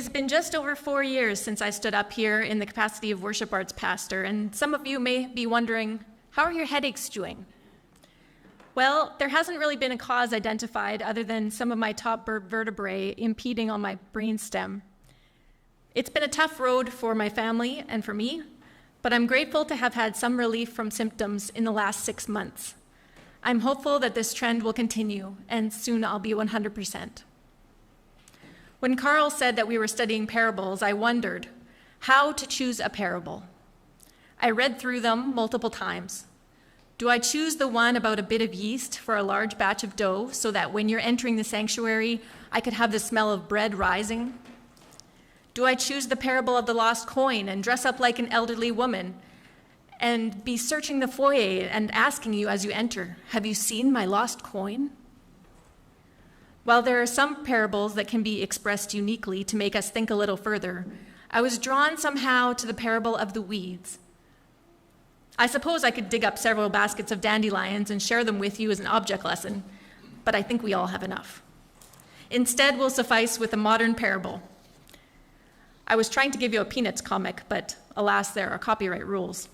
has been just over 4 years since I stood up here in the capacity of worship arts pastor, and some of you may be wondering, how are your headaches doing? Well, there hasn't really been a cause identified other than some of my top vertebrae impeding on my brainstem. It's been a tough road for my family and for me, but I'm grateful to have had some relief from symptoms in the last 6 months. I'm hopeful that this trend will continue, and soon I'll be 100%. When Carl said that we were studying parables, I wondered how to choose a parable. I read through them multiple times. Do I choose the one about a bit of yeast for a large batch of dough so that when you're entering the sanctuary, I could have the smell of bread rising? Do I choose the parable of the lost coin and dress up like an elderly woman and be searching the foyer and asking you as you enter, have you seen my lost coin? While there are some parables that can be expressed uniquely to make us think a little further, I was drawn somehow to the parable of the weeds. I suppose I could dig up several baskets of dandelions and share them with you as an object lesson, but I think we all have enough. Instead, we'll suffice with a modern parable. I was trying to give you a Peanuts comic, but alas, there are copyright rules.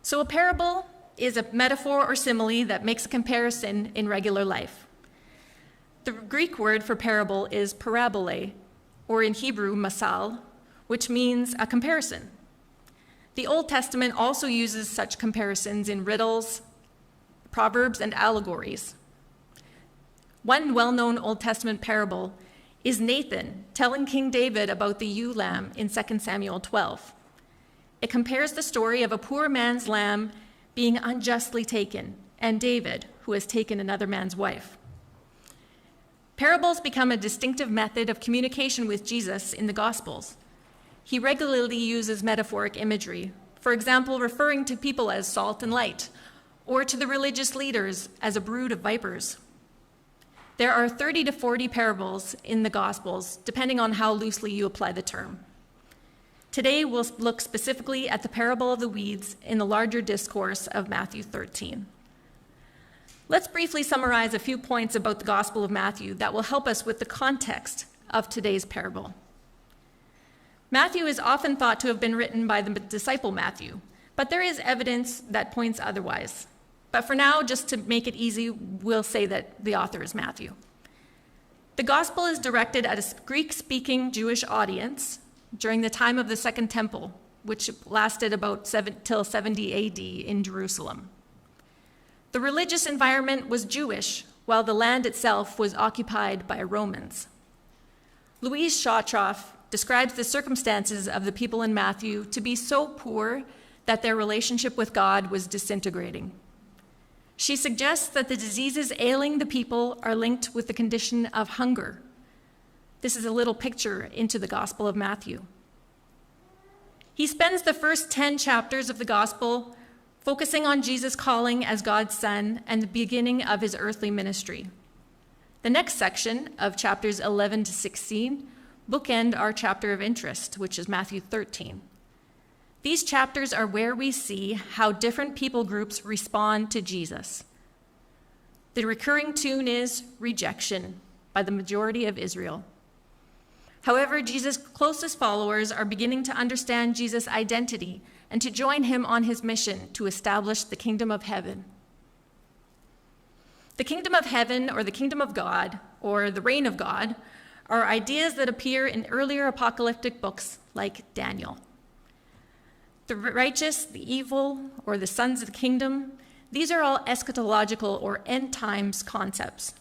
So a parable is a metaphor or simile that makes a comparison in regular life. The Greek word for parable is parabole, or in Hebrew, masal, which means a comparison. The Old Testament also uses such comparisons in riddles, proverbs, and allegories. One well-known Old Testament parable is Nathan telling King David about the ewe lamb in 2 Samuel 12. It compares the story of a poor man's lamb being unjustly taken and David, who has taken another man's wife. Parables become a distinctive method of communication with Jesus in the Gospels. He regularly uses metaphoric imagery, for example, referring to people as salt and light, or to the religious leaders as a brood of vipers. There are 30 to 40 parables in the Gospels, depending on how loosely you apply the term. Today, we'll look specifically at the parable of the weeds in the larger discourse of Matthew 13. Let's briefly summarize a few points about the Gospel of Matthew that will help us with the context of today's parable. Matthew is often thought to have been written by the disciple Matthew, but there is evidence that points otherwise. But for now, just to make it easy, we'll say that the author is Matthew. The gospel is directed at a Greek-speaking Jewish audience during the time of the Second Temple, which lasted about till 70 AD in Jerusalem. The religious environment was Jewish, while the land itself was occupied by Romans. Louise Shawtroff describes the circumstances of the people in Matthew to be so poor that their relationship with God was disintegrating. She suggests that the diseases ailing the people are linked with the condition of hunger. This is a little picture into the Gospel of Matthew. He spends the first 10 chapters of the Gospel focusing on Jesus' calling as God's Son and the beginning of his earthly ministry. The next section of chapters 11 to 16 bookend our chapter of interest, which is Matthew 13. These chapters are where we see how different people groups respond to Jesus. The recurring tune is rejection by the majority of Israel. However, Jesus' closest followers are beginning to understand Jesus' identity and to join him on his mission to establish the kingdom of heaven. The kingdom of heaven, or the kingdom of God, or the reign of God, are ideas that appear in earlier apocalyptic books like Daniel. The righteous, the evil, or the sons of the kingdom, these are all eschatological or end times concepts.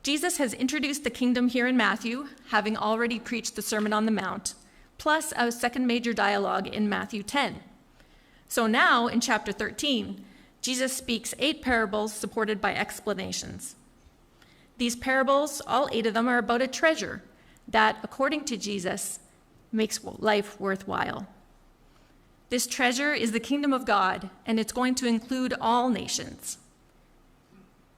Jesus has introduced the kingdom here in Matthew, having already preached the Sermon on the Mount, plus a second major dialogue in Matthew 10. So now, in chapter 13, Jesus speaks 8 parables supported by explanations. These parables, all 8 of them, are about a treasure that, according to Jesus, makes life worthwhile. This treasure is the kingdom of God, and it's going to include all nations.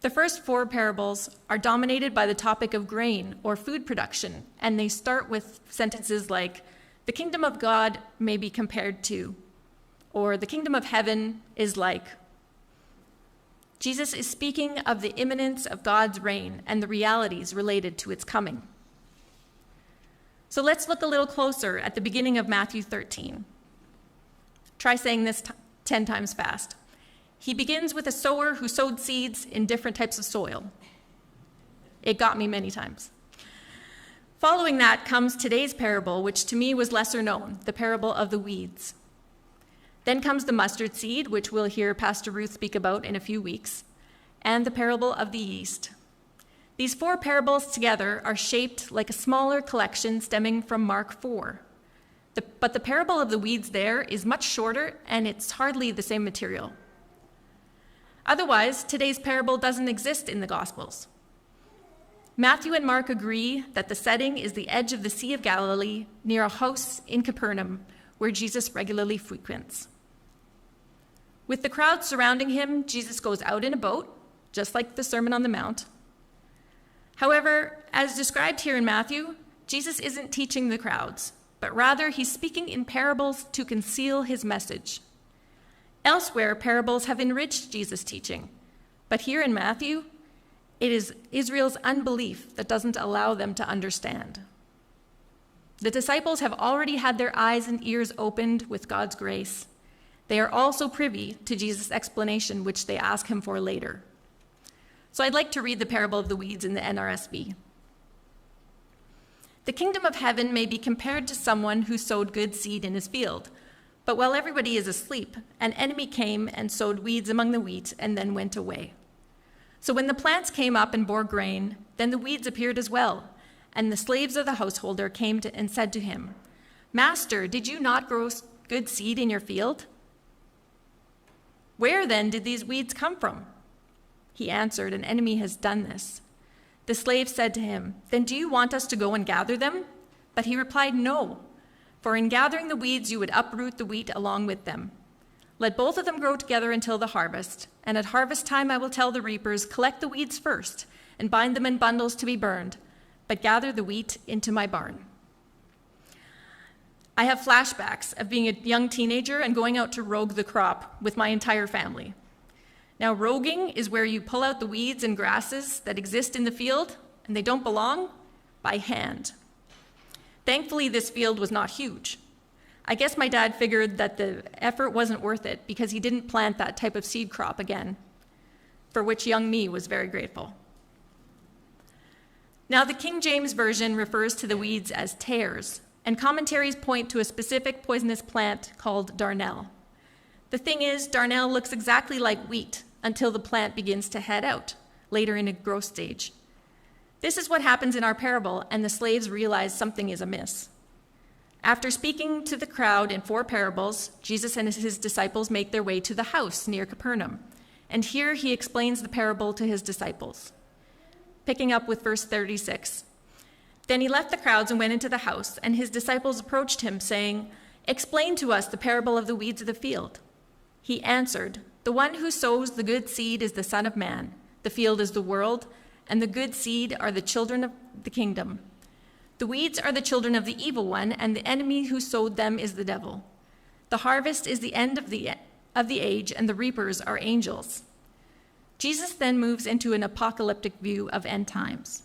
The first 4 parables are dominated by the topic of grain or food production, and they start with sentences like, the kingdom of God may be compared to, or the kingdom of heaven is like. Jesus is speaking of the imminence of God's reign and the realities related to its coming. So let's look a little closer at the beginning of Matthew 13. Try saying this 10 times fast. He begins with a sower who sowed seeds in different types of soil. It got me many times. Following that comes today's parable, which to me was lesser known, the parable of the weeds. Then comes the mustard seed, which we'll hear Pastor Ruth speak about in a few weeks, and the parable of the yeast. These 4 parables together are shaped like a smaller collection stemming from Mark 4. But the parable of the weeds there is much shorter, and it's hardly the same material. Otherwise, today's parable doesn't exist in the Gospels. Matthew and Mark agree that the setting is the edge of the Sea of Galilee near a house in Capernaum where Jesus regularly frequents. With the crowd surrounding him, Jesus goes out in a boat, just like the Sermon on the Mount. However, as described here in Matthew, Jesus isn't teaching the crowds, but rather he's speaking in parables to conceal his message. Elsewhere, parables have enriched Jesus' teaching, but here in Matthew, it is Israel's unbelief that doesn't allow them to understand. The disciples have already had their eyes and ears opened with God's grace. They are also privy to Jesus' explanation, which they ask him for later. So I'd like to read the parable of the weeds in the NRSV. The kingdom of heaven may be compared to someone who sowed good seed in his field. But while everybody is asleep, an enemy came and sowed weeds among the wheat and then went away. So when the plants came up and bore grain, then the weeds appeared as well. And the slaves of the householder came and said to him, "Master, did you not grow good seed in your field? Where then did these weeds come from?" He answered, "An enemy has done this." The slave said to him, "Then do you want us to go and gather them?" But he replied, "No, for in gathering the weeds you would uproot the wheat along with them. Let both of them grow together until the harvest, and at harvest time I will tell the reapers, collect the weeds first and bind them in bundles to be burned, but gather the wheat into my barn." I have flashbacks of being a young teenager and going out to rogue the crop with my entire family. Now, roguing is where you pull out the weeds and grasses that exist in the field, and they don't belong, by hand. Thankfully, this field was not huge. I guess my dad figured that the effort wasn't worth it because he didn't plant that type of seed crop again, for which young me was very grateful. Now, the King James Version refers to the weeds as tares, and commentaries point to a specific poisonous plant called darnel. The thing is, darnel looks exactly like wheat until the plant begins to head out, later in a growth stage. This is what happens in our parable, and the slaves realize something is amiss. After speaking to the crowd in 4 parables, Jesus and his disciples make their way to the house near Capernaum, and here he explains the parable to his disciples. Picking up with verse 36. Then he left the crowds and went into the house, and his disciples approached him, saying, "Explain to us the parable of the weeds of the field." He answered, "The one who sows the good seed is the Son of Man. The field is the world, and the good seed are the children of the kingdom. The weeds are the children of the evil one, and the enemy who sowed them is the devil. The harvest is the end of the age, and the reapers are angels." Jesus then moves into an apocalyptic view of end times.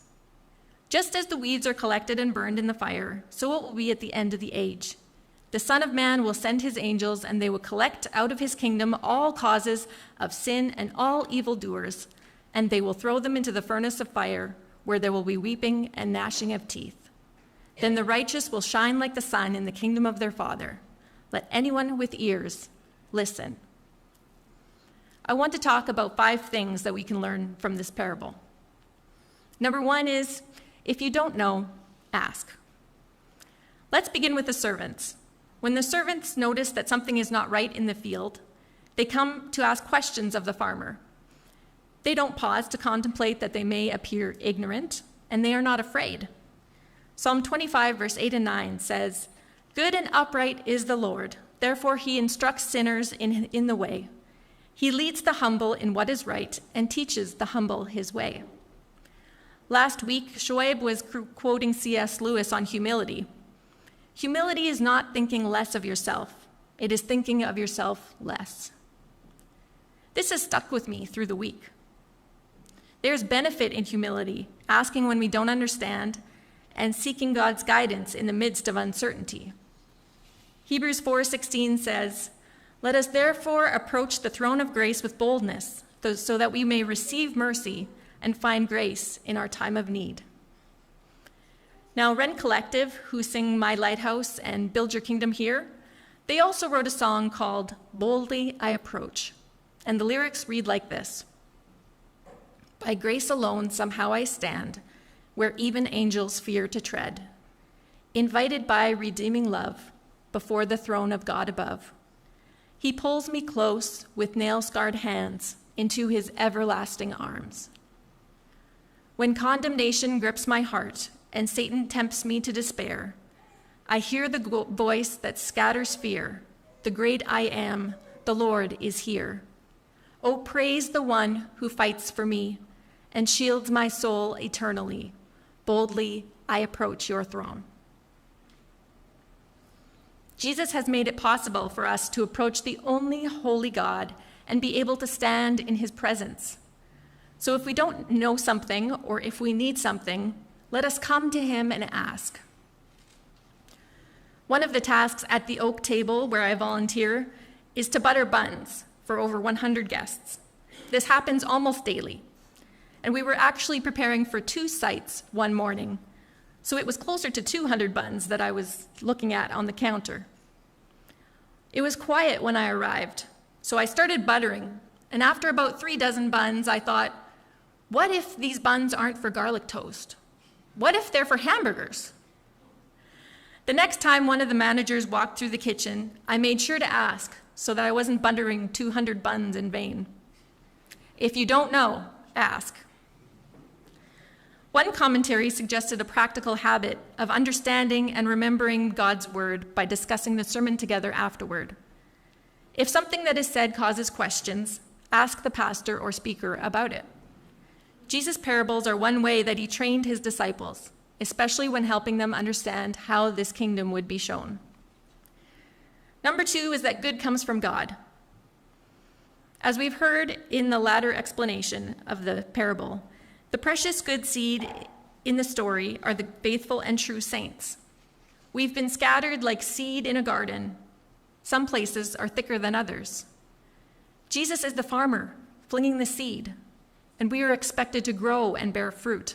Just as the weeds are collected and burned in the fire, so it will be at the end of the age. The Son of Man will send his angels, and they will collect out of his kingdom all causes of sin and all evildoers, and they will throw them into the furnace of fire, where there will be weeping and gnashing of teeth. Then the righteous will shine like the sun in the kingdom of their Father. Let anyone with ears listen. I want to talk about 5 things that we can learn from this parable. Number 1 is, if you don't know, ask. Let's begin with the servants. When the servants notice that something is not right in the field, they come to ask questions of the farmer. They don't pause to contemplate that they may appear ignorant, and they are not afraid. Psalm 25, verse 8 and 9 says, "Good and upright is the Lord, therefore he instructs sinners in the way. He leads the humble in what is right and teaches the humble his way." Last week, Shoaib was quoting C.S. Lewis on humility. Humility is not thinking less of yourself. It is thinking of yourself less. This has stuck with me through the week. There's benefit in humility, asking when we don't understand, and seeking God's guidance in the midst of uncertainty. Hebrews 4:16 says, "Let us therefore approach the throne of grace with boldness, so that we may receive mercy and find grace in our time of need." Now, Rent Collective, who sing My Lighthouse and Build Your Kingdom Here, they also wrote a song called Boldly I Approach, and the lyrics read like this: "By grace alone somehow I stand, where even angels fear to tread, invited by redeeming love, before the throne of God above. He pulls me close with nail-scarred hands into his everlasting arms. When condemnation grips my heart and Satan tempts me to despair, I hear the voice that scatters fear. The great I am, the Lord is here. Oh, praise the one who fights for me and shields my soul eternally. Boldly I approach your throne." Jesus has made it possible for us to approach the only holy God and be able to stand in his presence. So if we don't know something or if we need something, let us come to him and ask. One of the tasks at the oak table where I volunteer is to butter buns for over 100 guests. This happens almost daily. And we were actually preparing for 2 sites one morning, so it was closer to 200 buns that I was looking at on the counter. It was quiet when I arrived, so I started buttering, and after about 3 dozen buns, I thought, what if these buns aren't for garlic toast? What if they're for hamburgers? The next time one of the managers walked through the kitchen, I made sure to ask so that I wasn't buttering 200 buns in vain. If you don't know, ask. One commentary suggested a practical habit of understanding and remembering God's word by discussing the sermon together afterward. If something that is said causes questions, ask the pastor or speaker about it. Jesus' parables are one way that he trained his disciples, especially when helping them understand how this kingdom would be shown. Number 2 is that good comes from God. As we've heard in the latter explanation of the parable, the precious good seed in the story are the faithful and true saints. We've been scattered like seed in a garden. Some places are thicker than others. Jesus is the farmer, flinging the seed, and we are expected to grow and bear fruit.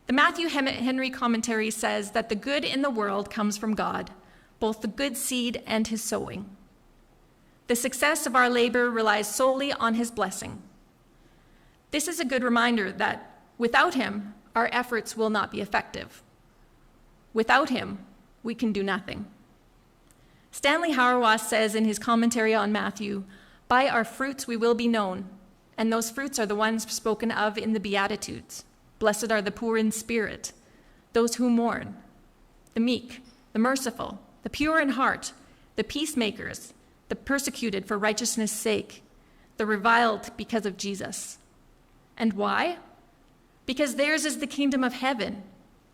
The Matthew Henry commentary says that the good in the world comes from God, both the good seed and his sowing. The success of our labor relies solely on his blessing. This is a good reminder that without him, our efforts will not be effective. Without him, we can do nothing. Stanley Hauerwas says in his commentary on Matthew, "By our fruits we will be known, and those fruits are the ones spoken of in the Beatitudes. Blessed are the poor in spirit, those who mourn, the meek, the merciful, the pure in heart, the peacemakers, the persecuted for righteousness' sake, the reviled because of Jesus." And why? Because theirs is the kingdom of heaven.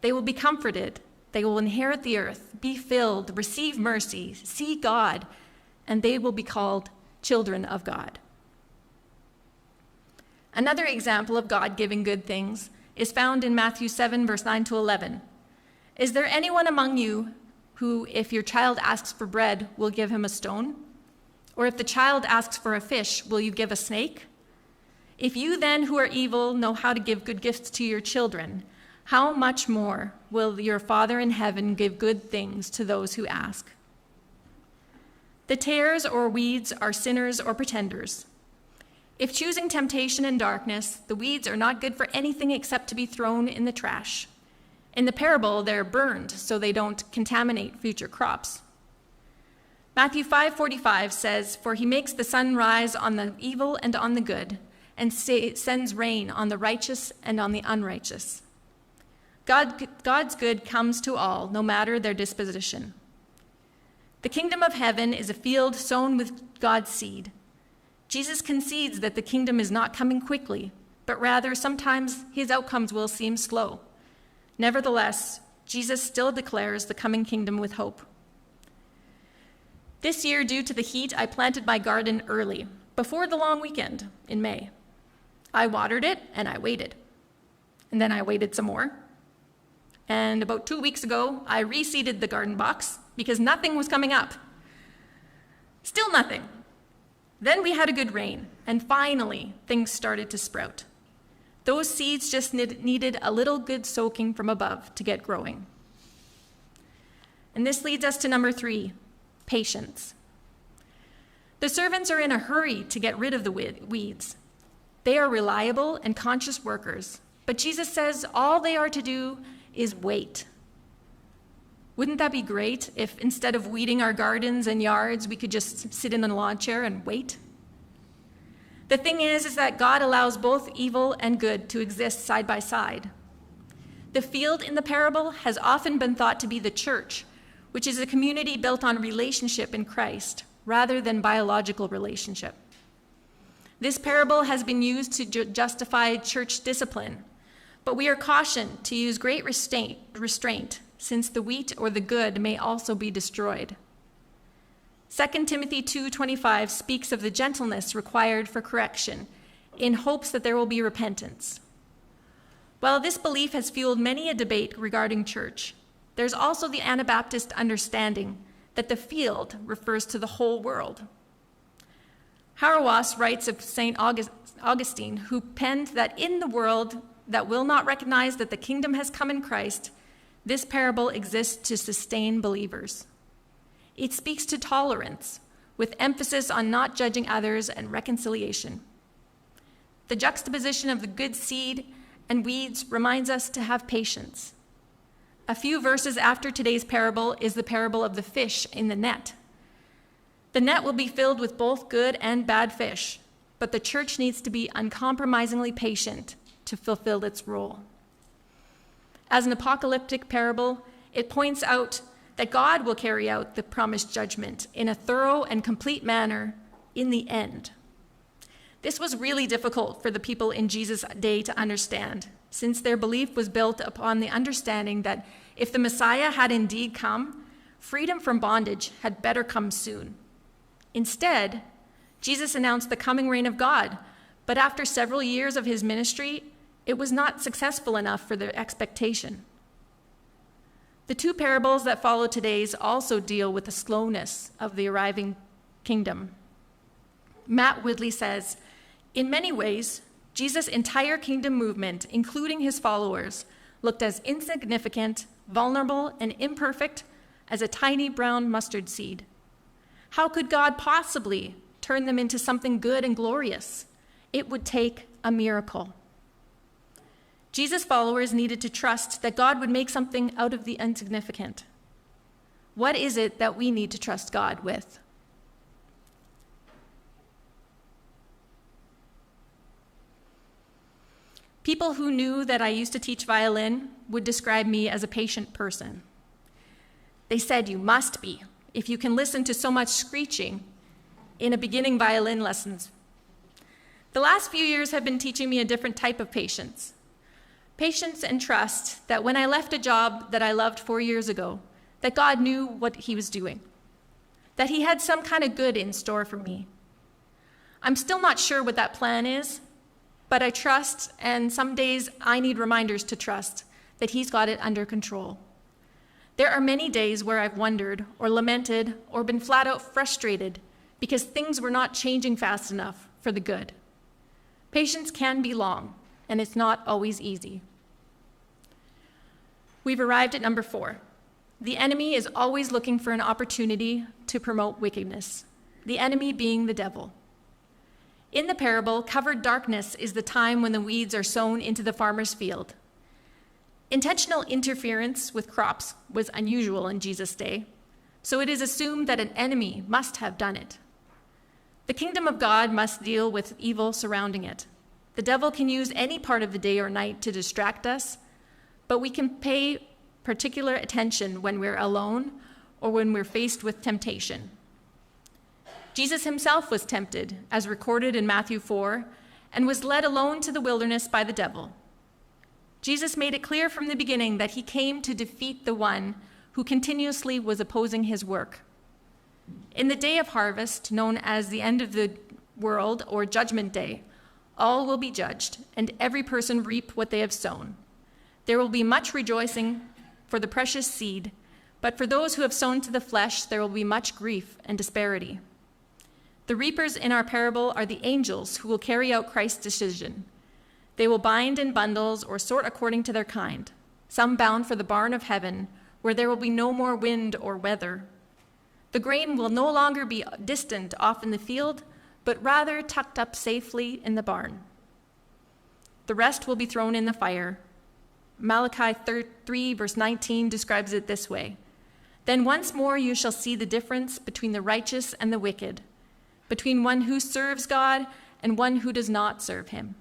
They will be comforted. They will inherit the earth, be filled, receive mercy, see God, and they will be called children of God. Another example of God giving good things is found in Matthew 7, verse 9 to 11. "Is there anyone among you who, if your child asks for bread, will give him a stone? Or if the child asks for a fish, will you give a snake? If you then, who are evil, know how to give good gifts to your children, how much more will your Father in heaven give good things to those who ask?" The tares or weeds are sinners or pretenders. If choosing temptation and darkness, the weeds are not good for anything except to be thrown in the trash. In the parable, they're burned so they don't contaminate future crops. Matthew 5:45 says, "For he makes the sun rise on the evil and on the good, and sends rain on the righteous and on the unrighteous." God's good comes to all, no matter their disposition. The kingdom of heaven is a field sown with God's seed. Jesus concedes that the kingdom is not coming quickly, but rather sometimes his outcomes will seem slow. Nevertheless, Jesus still declares the coming kingdom with hope. This year, due to the heat, I planted my garden early, before the long weekend in May. I watered it and I waited. And then I waited some more. And about 2 weeks ago, I reseeded the garden box because nothing was coming up. Still nothing. Then we had a good rain, and finally, things started to sprout. Those seeds just needed a little good soaking from above to get growing. And this leads us to number 3, patience. The servants are in a hurry to get rid of the weeds. They are reliable and conscious workers, but Jesus says all they are to do is wait. Wouldn't that be great if instead of weeding our gardens and yards, we could just sit in a lawn chair and wait? The thing is that God allows both evil and good to exist side by side. The field in the parable has often been thought to be the church, which is a community built on relationship in Christ rather than biological relationship. This parable has been used to justify church discipline, but we are cautioned to use great restraint since the wheat or the good may also be destroyed. 2 Timothy 2:25 speaks of the gentleness required for correction in hopes that there will be repentance. While this belief has fueled many a debate regarding church, there's also the Anabaptist understanding that the field refers to the whole world. Hauerwas writes of St. Augustine, who penned that in the world that will not recognize that the kingdom has come in Christ, this parable exists to sustain believers. It speaks to tolerance, with emphasis on not judging others and reconciliation. The juxtaposition of the good seed and weeds reminds us to have patience. A few verses after today's parable is the parable of the fish in the net. The net will be filled with both good and bad fish, but the church needs to be uncompromisingly patient to fulfill its role. As an apocalyptic parable, it points out that God will carry out the promised judgment in a thorough and complete manner in the end. This was really difficult for the people in Jesus' day to understand, since their belief was built upon the understanding that if the Messiah had indeed come, freedom from bondage had better come soon. Instead, Jesus announced the coming reign of God, but after several years of his ministry, it was not successful enough for their expectation. The 2 parables that follow today's also deal with the slowness of the arriving kingdom. Matt Woodley says, in many ways, Jesus' entire kingdom movement, including his followers, looked as insignificant, vulnerable, and imperfect as a tiny brown mustard seed. How could God possibly turn them into something good and glorious? It would take a miracle. Jesus' followers needed to trust that God would make something out of the insignificant. What is it that we need to trust God with? People who knew that I used to teach violin would describe me as a patient person. They said, you must be, if you can listen to so much screeching in a beginning violin lessons. The last few years have been teaching me a different type of patience. Patience and trust that when I left a job that I loved 4 years ago, that God knew what he was doing, that he had some kind of good in store for me. I'm still not sure what that plan is, but I trust, and some days I need reminders to trust that he's got it under control. There are many days where I've wondered or lamented or been flat out frustrated because things were not changing fast enough for the good. Patience can be long, and it's not always easy. We've arrived at number 4. The enemy is always looking for an opportunity to promote wickedness, the enemy being the devil. In the parable, covered darkness is the time when the weeds are sown into the farmer's field. Intentional interference with crops was unusual in Jesus' day, so it is assumed that an enemy must have done it. The kingdom of God must deal with evil surrounding it. The devil can use any part of the day or night to distract us, but we can pay particular attention when we're alone or when we're faced with temptation. Jesus himself was tempted, as recorded in Matthew 4, and was led alone to the wilderness by the devil. Jesus made it clear from the beginning that he came to defeat the one who continuously was opposing his work. In the day of harvest, known as the end of the world or judgment day, all will be judged, and every person reap what they have sown. There will be much rejoicing for the precious seed, but for those who have sown to the flesh, there will be much grief and disparity. The reapers in our parable are the angels who will carry out Christ's decision. They will bind in bundles or sort according to their kind, some bound for the barn of heaven, where there will be no more wind or weather. The grain will no longer be distant off in the field, but rather tucked up safely in the barn. The rest will be thrown in the fire. Malachi 3, verse 19 describes it this way: "Then once more you shall see the difference between the righteous and the wicked, between one who serves God and one who does not serve him.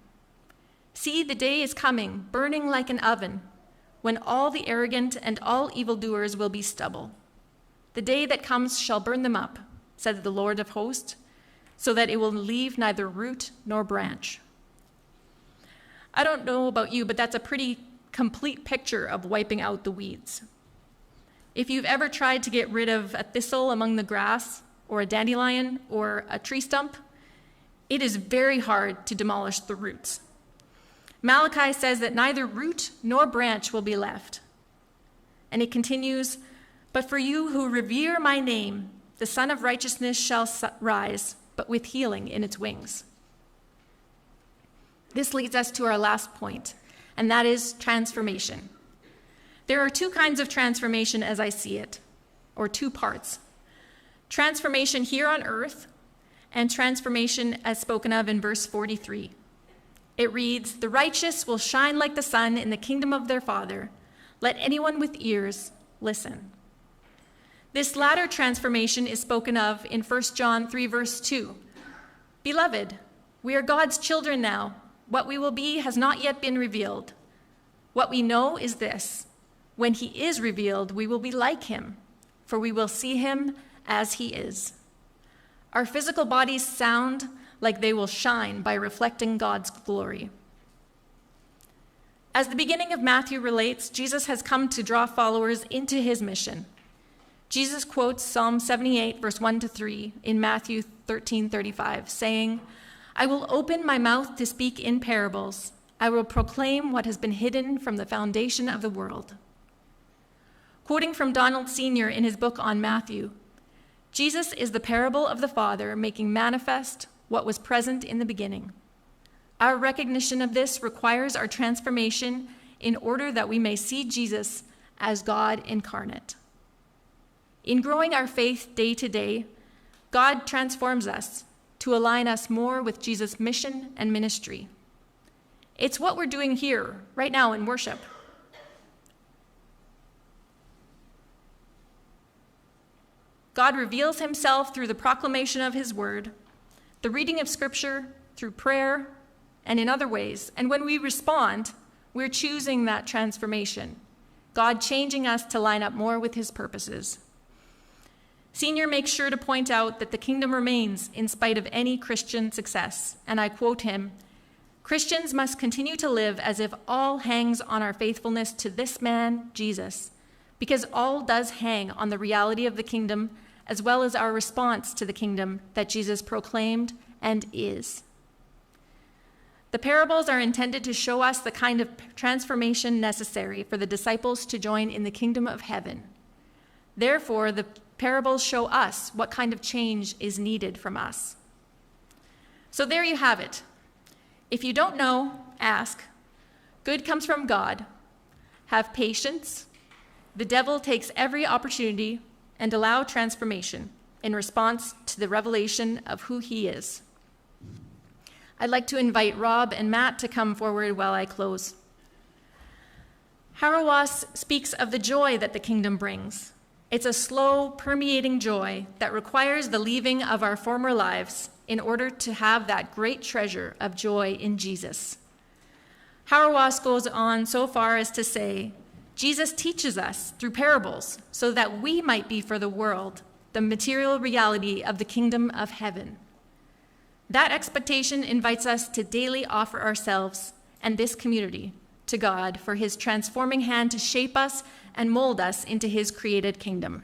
See, the day is coming, burning like an oven, when all the arrogant and all evildoers will be stubble. The day that comes shall burn them up, says the Lord of hosts, so that it will leave neither root nor branch." I don't know about you, but that's a pretty complete picture of wiping out the weeds. If you've ever tried to get rid of a thistle among the grass, or a dandelion, or a tree stump, it is very hard to demolish the roots. Malachi says that neither root nor branch will be left. And it continues, "But for you who revere my name, the Son of Righteousness shall rise, but with healing in its wings." This leads us to our last point, and that is transformation. There are two kinds of transformation as I see it, or two parts. Transformation here on earth, and transformation as spoken of in verse 43. It reads, "The righteous will shine like the sun in the kingdom of their Father. Let anyone with ears listen." This latter transformation is spoken of in 1 John 3, verse 2. "Beloved, we are God's children now. What we will be has not yet been revealed. What we know is this: when he is revealed, we will be like him, for we will see him as he is." Our physical bodies sound like they will shine by reflecting God's glory. As the beginning of Matthew relates, Jesus has come to draw followers into his mission. Jesus quotes Psalm 78, verse 1-3 in Matthew 13:35, saying, "I will open my mouth to speak in parables. I will proclaim what has been hidden from the foundation of the world." Quoting from Donald Sr. in his book on Matthew, Jesus is the parable of the Father making manifest what was present in the beginning. Our recognition of this requires our transformation in order that we may see Jesus as God incarnate. In growing our faith day to day, God transforms us to align us more with Jesus' mission and ministry. It's what we're doing here right now in worship. God reveals himself through the proclamation of his word, the reading of scripture, through prayer, and in other ways. And when we respond, we're choosing that transformation, God changing us to line up more with his purposes. Senior makes sure to point out that the kingdom remains in spite of any Christian success, and I quote him, "Christians must continue to live as if all hangs on our faithfulness to this man, Jesus, because all does hang on the reality of the kingdom as well as our response to the kingdom that Jesus proclaimed and is." The parables are intended to show us the kind of transformation necessary for the disciples to join in the kingdom of heaven. Therefore, the parables show us what kind of change is needed from us. So there you have it. If you don't know, ask. Good comes from God. Have patience. The devil takes every opportunity, and allow transformation in response to the revelation of who he is. I'd like to invite Rob and Matt to come forward while I close. Harawas speaks of the joy that the kingdom brings. It's a slow, permeating joy that requires the leaving of our former lives in order to have that great treasure of joy in Jesus. Harawas goes on so far as to say, Jesus teaches us through parables so that we might be for the world the material reality of the kingdom of heaven. That expectation invites us to daily offer ourselves and this community to God for his transforming hand to shape us and mold us into his created kingdom.